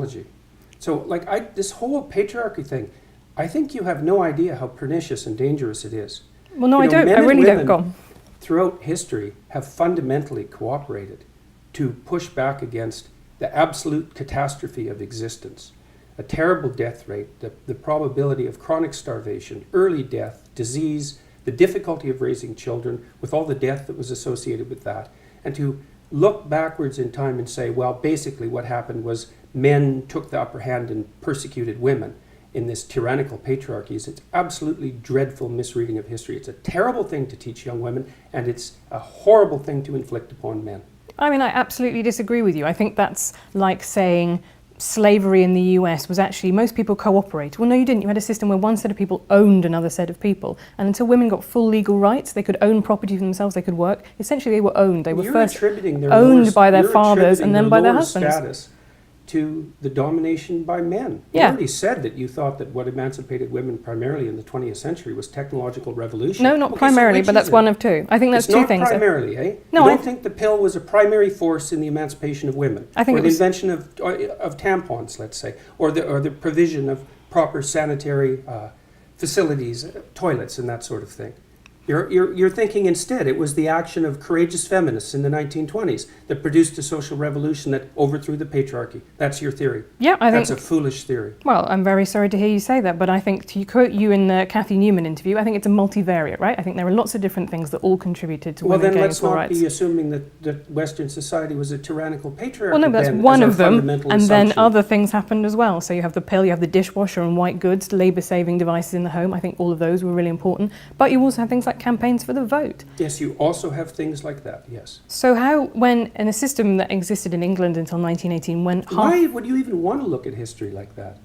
technology. So this whole patriarchy thing, I think you have no idea how pernicious and dangerous it is. Well, no, I don't. I really don't. Go on. Throughout history have fundamentally cooperated to push back against the absolute catastrophe of existence. A terrible death rate, the probability of chronic starvation, early death, disease, the difficulty of raising children with all the death that was associated with that. And to look backwards in time and say, well, basically what happened was men took the upper hand and persecuted women in this tyrannical patriarchy. It's absolutely dreadful misreading of history. It's a terrible thing to teach young women, and it's a horrible thing to inflict upon men. I mean, I absolutely disagree with you. I think that's like saying slavery in the US was actually, most people cooperated. Well, no, you didn't. You had a system where one set of people owned another set of people. And until women got full legal rights, they could own property for themselves, they could work. Essentially, they were owned. They were first owned by their fathers and then by their husbands. Status to the domination by men. Yeah. You already said that you thought that what emancipated women primarily in the 20th century was technological revolution. No, not primarily, but that's one of two. I think that's two things. It's not primarily, eh? No, you don't think the pill was a primary force in the emancipation of women? I think or the invention of tampons, let's say, or the provision of proper sanitary facilities, toilets, and that sort of thing. You're thinking instead it was the action of courageous feminists in the 1920s that produced a social revolution that overthrew the patriarchy. That's your theory. Yeah, I think that's a foolish theory. Well, I'm very sorry to hear you say that, but I think, to quote you in the Cathy Newman interview, I think it's a multivariate, right? I think there are lots of different things that all contributed to women gaining full rights. Well, then let's not be assuming that Western society was a tyrannical patriarchy. Well, no, that's one of them, and then other things happened as well. So you have the pill, you have the dishwasher and white goods, labour-saving devices in the home. I think all of those were really important. But you also have things like campaigns for the vote. Yes, you also have things like that, yes. So how, when in a system that existed in England until 1918, when why would you even want to look at history like that?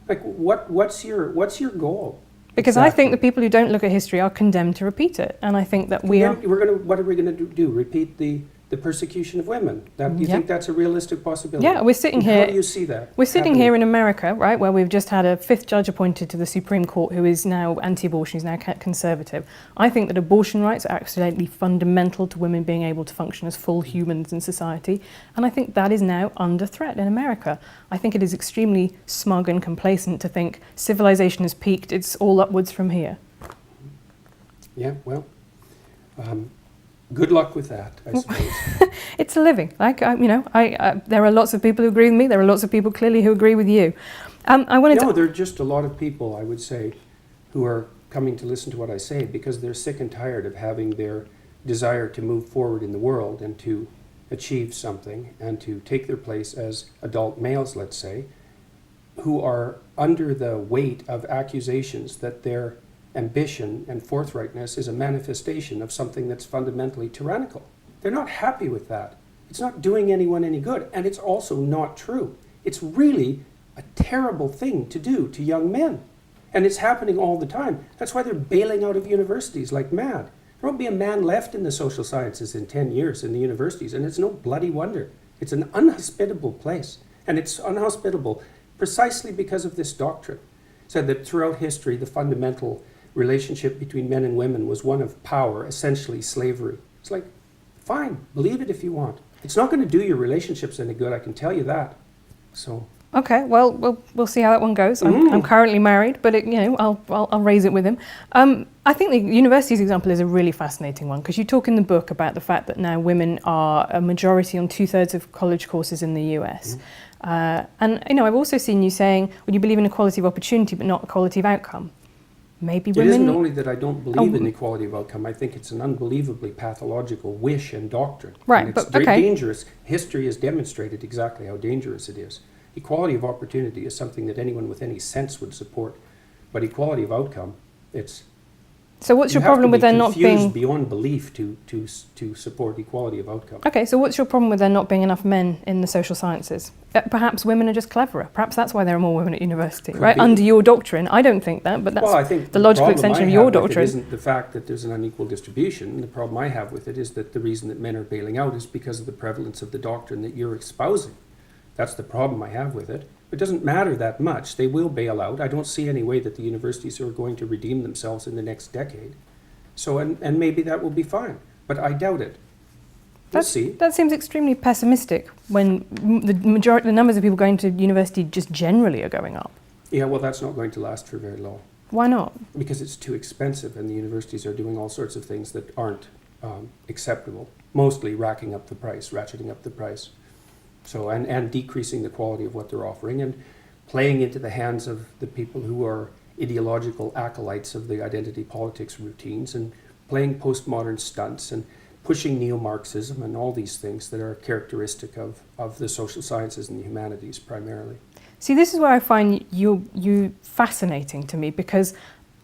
Like, what's your goal? Because exactly. I think the people who don't look at history are condemned to repeat it, and I think that what are we going to do? Repeat the persecution of women? Do you think that's a realistic possibility? Yeah, we're sitting here. How do you see that? We're sitting here in America, right, where we've just had a 5th judge appointed to the Supreme Court who is now anti-abortion, who's now conservative. I think that abortion rights are absolutely fundamental to women being able to function as full humans in society, and I think that is now under threat in America. I think it is extremely smug and complacent to think civilization has peaked, it's all upwards from here. Yeah, well, good luck with that, I suppose. It's a living. There are lots of people who agree with me. There are lots of people clearly who agree with you. There are just a lot of people, I would say, who are coming to listen to what I say because they're sick and tired of having their desire to move forward in the world and to achieve something and to take their place as adult males, let's say, who are under the weight of accusations that their ambition and forthrightness is a manifestation of something that's fundamentally tyrannical. They're not happy with that. It's not doing anyone any good, and it's also not true. It's really a terrible thing to do to young men, and it's happening all the time. That's why they're bailing out of universities like mad. There won't be a man left in the social sciences in 10 years in the universities, and it's no bloody wonder. It's an unhospitable place, and it's unhospitable precisely because of this doctrine. Said that throughout history, the fundamental relationship between men and women was one of power, essentially slavery. It's like, fine, believe it if you want. It's not going to do your relationships any good, I can tell you that. So. Okay, well, we'll see how that one goes. I'm currently married, but I'll raise it with him. I think the universities example is a really fascinating one because you talk in the book about the fact that now women are a majority on 2/3 of college courses in the US. I've also seen you saying, well, you believe in equality of opportunity, but not equality of outcome. Maybe women... It isn't only that I don't believe in equality of outcome, I think it's an unbelievably pathological wish and doctrine. Right, and it's very dangerous. History has demonstrated exactly how dangerous it is. Equality of opportunity is something that anyone with any sense would support, but equality of outcome, it's... So what's your problem with there not being... confused beyond belief to support equality of outcome. Okay, so what's your problem with there not being enough men in the social sciences? Perhaps women are just cleverer. Perhaps that's why there are more women at university, right? Under your doctrine. I don't think that, but that's I think the logical extension of your doctrine. It isn't the fact that there's an unequal distribution. The problem I have with it is that the reason that men are bailing out is because of the prevalence of the doctrine that you're espousing. That's the problem I have with it. It doesn't matter that much. They will bail out. I don't see any way that the universities are going to redeem themselves in the next decade. So, and maybe that will be fine, but I doubt it. We'll see. That seems extremely pessimistic when the numbers of people going to university just generally are going up. Yeah, well, that's not going to last for very long. Why not? Because it's too expensive, and the universities are doing all sorts of things that aren't acceptable. Mostly ratcheting up the price. So, and decreasing the quality of what they're offering, and playing into the hands of the people who are ideological acolytes of the identity politics routines, and playing postmodern stunts, and pushing neo-Marxism and all these things that are characteristic of the social sciences and the humanities primarily. See, this is where I find you fascinating to me, because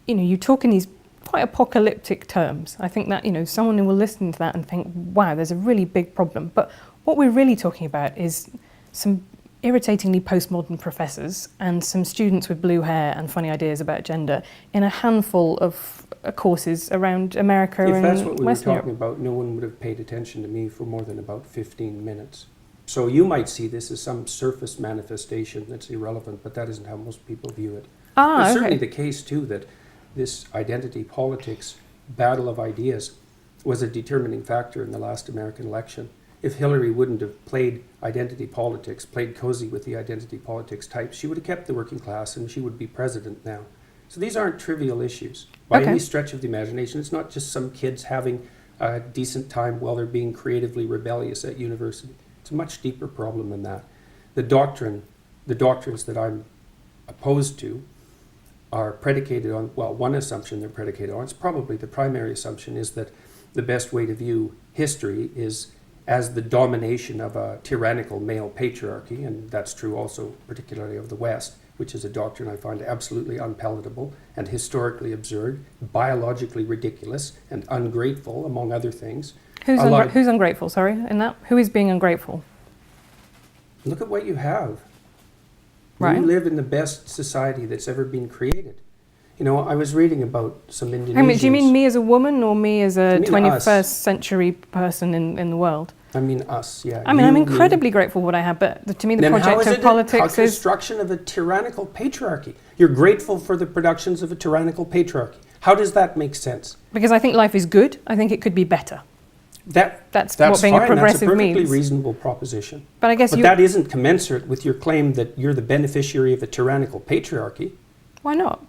you talk in these quite apocalyptic terms. I think that someone who will listen to that and think, wow, there's a really big problem. But what we're really talking about is some irritatingly postmodern professors and some students with blue hair and funny ideas about gender in a handful of courses around America and Western Europe. If that's what we were talking about, no one would have paid attention to me for more than about 15 minutes. So you might see this as some surface manifestation that's irrelevant, but that isn't how most people view it. It's certainly the case, too, that this identity politics battle of ideas was a determining factor in the last American election. If Hillary wouldn't have played identity politics, played cozy with the identity politics types, she would have kept the working class and she would be president now. So these aren't trivial issues by any stretch of the imagination. It's not just some kids having a decent time while they're being creatively rebellious at university. It's a much deeper problem than that. The doctrines that I'm opposed to are predicated on, well, one assumption they're predicated on, it's probably the primary assumption, is that the best way to view history is as the domination of a tyrannical male patriarchy, and that's true also particularly of the West, which is a doctrine I find absolutely unpalatable and historically absurd, biologically ridiculous, and ungrateful, among other things. Who's ungrateful, sorry, in that? Who is being ungrateful? Look at what you have. Right. You live in the best society that's ever been created. I was reading about some Indonesians. Do you mean me as a woman or me as a 21st century person in the world? I mean us, yeah. I mean, I'm incredibly grateful for what I have, but to me the project of politics is... construction of a tyrannical patriarchy. You're grateful for the productions of a tyrannical patriarchy. How does that make sense? Because I think life is good. I think it could be better. That's what being fine. a progressive That's a perfectly means. reasonable proposition. But I guess that isn't commensurate with your claim that you're the beneficiary of a tyrannical patriarchy. Why not?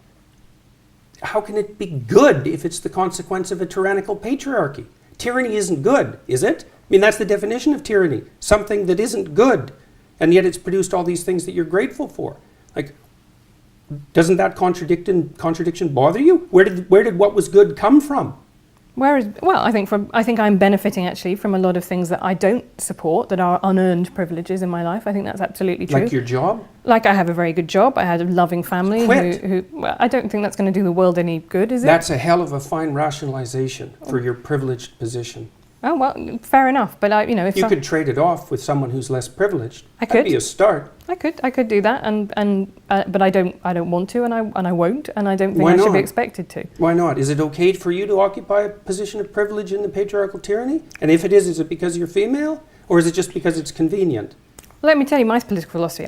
How can it be good if it's the consequence of a tyrannical patriarchy? Tyranny isn't good, is it? I mean, that's the definition of tyranny. Something that isn't good, and yet it's produced all these things that you're grateful for. Like, doesn't that contradiction bother you? Where did what was good come from? I think I'm benefiting actually from a lot of things that I don't support, that are unearned privileges in my life. I think that's absolutely true. Like your job? Like I have a very good job. I had a loving family. Well, I don't think that's going to do the world any good, is it? That's a hell of a fine rationalization for your privileged position. Oh, well, fair enough. But if you could trade it off with someone who's less privileged. That'd be a start. I could do that, but I don't want to, and I won't, and I don't think I should be expected to. Why not? Is it okay for you to occupy a position of privilege in the patriarchal tyranny? And if it is it because you're female, or is it just because it's convenient? Let me tell you my political philosophy.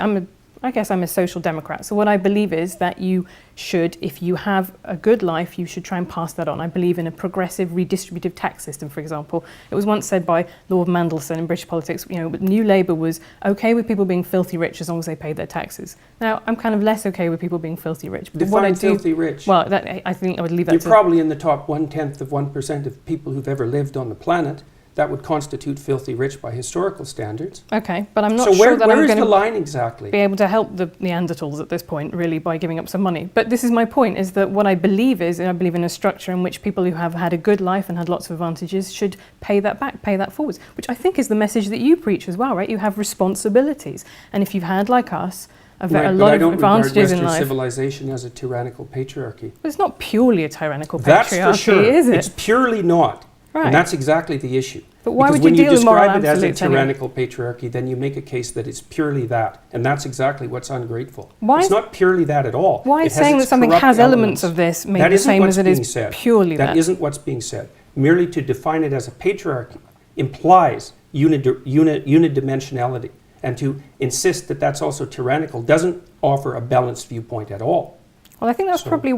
I guess I'm a social democrat. So what I believe is that you should, if you have a good life, you should try and pass that on. I believe in a progressive redistributive tax system, for example. It was once said by Lord Mandelson in British politics, New Labour was okay with people being filthy rich as long as they paid their taxes. Now, I'm kind of less okay with people being filthy rich. But Define filthy rich. Well, I think I would leave that You're probably in the top 0.1% of people who've ever lived on the planet. That would constitute filthy rich by historical standards. Okay, but I'm not sure that I'm going going the line exactly? Be able to help the Neanderthals at this point, really, by giving up some money. But this is my point, is that what I believe is, I believe in a structure in which people who have had a good life and had lots of advantages should pay that back, pay that forwards, which I think is the message that you preach as well, right? You have responsibilities. And if you've had, like us, a lot of advantages in life. Civilization as a tyrannical patriarchy. But it's not purely a tyrannical patriarchy, That's for sure. Is it? It's purely not. Right. And that's exactly the issue. But why because would you deal with moral when you describe it as a absolutes tyrannical patriarchy, then you make a case that it's purely that. And that's exactly what's ungrateful. It's is not purely that at all. Why is saying that something has elements of this mean the same as it is purely that? That isn't what's being said. Merely to define it as a patriarchy implies unidimensionality. And to insist that that's also tyrannical doesn't offer a balanced viewpoint at all. Well, I think that's probably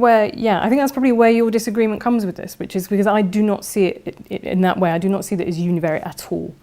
where your disagreement comes with this, which is because I do not see it in that way. I do not see that as univariate at all.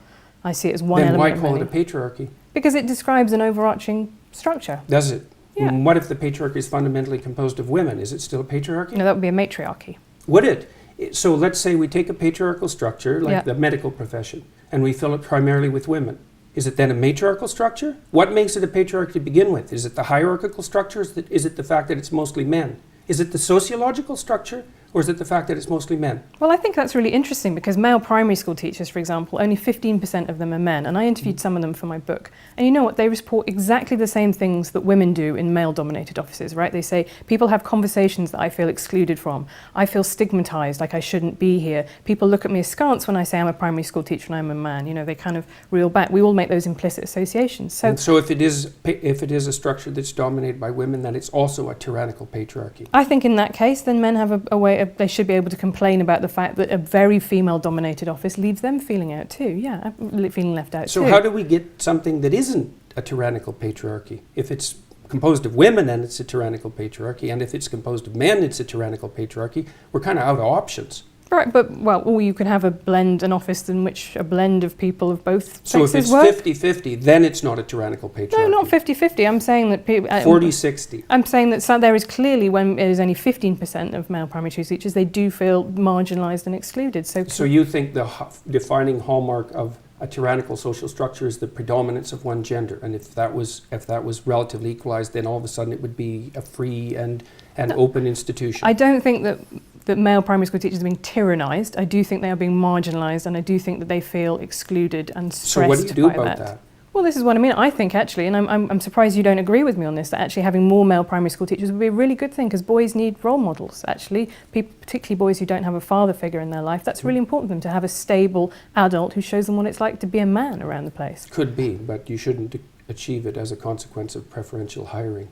I see it as one Then element why of call many. it a patriarchy? Because it describes an overarching structure. Does it? Yeah. What if the patriarchy is fundamentally composed of women? Is it still a patriarchy? No, that would be a matriarchy. Would it? So let's say we take a patriarchal structure, like Yeah. the medical profession, and we fill it primarily with women. Is it then a matriarchal structure? What makes it a patriarchy to begin with? Is it the hierarchical structure? Is it the fact that it's mostly men? Is it the sociological structure? Or is it the fact that it's mostly men? Well, I think that's really interesting because male primary school teachers, for example, only 15% of them are men. And I interviewed some of them for my book. And you know what? They report exactly the same things that women do in male-dominated offices, right? They say, people have conversations that I feel excluded from. I feel stigmatized, like I shouldn't be here. People look at me askance when I say I'm a primary school teacher and I'm a man. You know, they kind of reel back. We all make those implicit associations. So if it is a structure that's dominated by women, then it's also a tyrannical patriarchy. I think in that case, then men have a way of, they should be able to complain about the fact that a very female-dominated office leaves them feeling out too. Yeah, feeling left out too. So how do we get something that isn't a tyrannical patriarchy? If it's composed of women, then it's a tyrannical patriarchy, and if it's composed of men, it's a tyrannical patriarchy. We're kind of out of options. Right, but, well, or you could have an office in which a blend of people of both So sexes if it's work. 50-50, then it's not a tyrannical patriarchy. No, not 50-50. I'm saying that people... 40-60. I'm saying that there is clearly, when it is only 15% of male primary school teachers, they do feel marginalised and excluded. So you think the defining hallmark of a tyrannical social structure is the predominance of one gender, and if that was relatively equalized, then all of a sudden it would be a free and open institution. I don't think that male primary school teachers are being tyrannised. I do think they are being marginalised, and I do think that they feel excluded and stressed by that. So what do you do about that? Well, this is what I mean. I think actually, and I'm surprised you don't agree with me on this, that actually having more male primary school teachers would be a really good thing, because boys need role models, actually. People, particularly boys who don't have a father figure in their life, that's really important for them to have a stable adult who shows them what it's like to be a man around the place. Could be, but you shouldn't achieve it as a consequence of preferential hiring.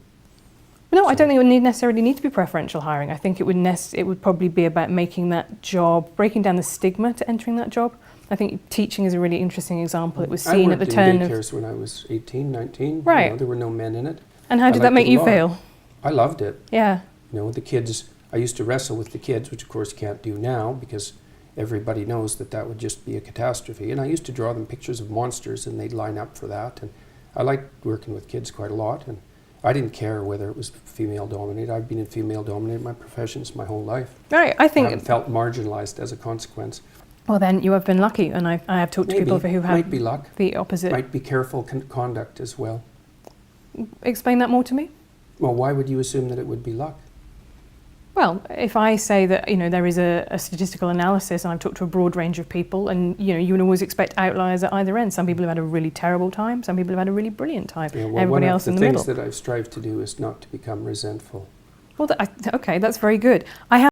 No, I don't think it would necessarily need to be preferential hiring. I think it would probably be about making that job, breaking down the stigma to entering that job. I think teaching is a really interesting example. It was seen at the turn of... I worked in daycares when I was 18, 19. Right. You know, there were no men in it. And how did that make you feel? I loved it. Yeah. You know, the kids, I used to wrestle with the kids, which of course can't do now because everybody knows that would just be a catastrophe. And I used to draw them pictures of monsters and they'd line up for that. And I liked working with kids quite a lot. And I didn't care whether it was female-dominated. I've been in female-dominated my professions my whole life. Right, I think... I haven't felt marginalised as a consequence. Well, then you have been lucky, and I have talked to people who have might be luck. The opposite. Might be careful conduct as well. Explain that more to me. Well, why would you assume that it would be luck? Well, if I say that, you know, there is a statistical analysis and I've talked to a broad range of people, and, you know, you can always expect outliers at either end. Some people have had a really terrible time, some people have had a really brilliant time. Yeah, well, everybody else in the middle. One of the things that I've strived to do is not to become resentful. Well, okay, that's very good. I have